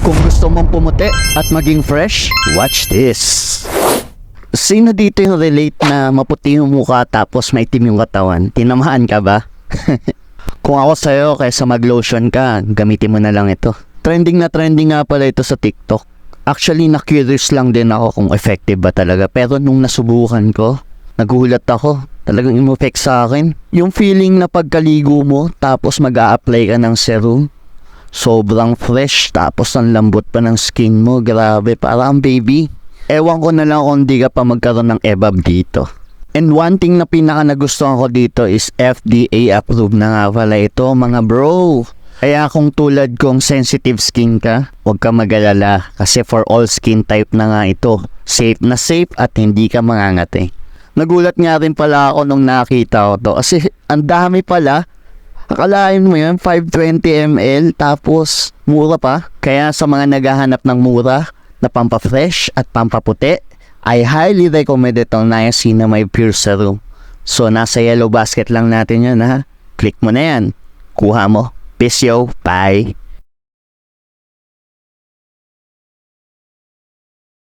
Kung gusto mong pumuti at maging fresh, watch this. Sino dito yung relate na maputi yung mukha tapos may itim yung katawan? Tinamahan ka ba? Kung ako sa'yo, kaysa mag-lotion ka, gamitin mo na lang ito. Trending nga pala ito sa TikTok. Actually, na-curious lang din ako kung effective ba talaga. Pero nung nasubukan ko, nagulat ako. Talagang in-effect sa akin. Yung feeling na pagkaligo mo, tapos mag-a-apply ka ng serum. Sobrang fresh, tapos ang lambot pa ng skin mo. Grabe, parang baby. Ewan ko na lang kung di ka pa magkaroon ng EBAB dito. And one thing na pinaka nagustuhan ko dito is FDA approved na nga pala ito, mga bro. Kaya kung tulad kong sensitive skin ka, huwag ka mag-alala. Kasi for all skin type na nga ito. Safe na safe at hindi ka mangangati. Nagulat nga rin pala ako nung nakita ko to. Kasi ang dami pala. Akalain mo yun, 520 ml, tapos mura pa. Kaya sa mga naghahanap ng mura na pampafresh at pampaputi, I highly recommend itong Niacinamide Pure Serum. So nasa yellow basket lang natin yan ha. Click mo na yan. Kuha mo. Peace yo. Bye.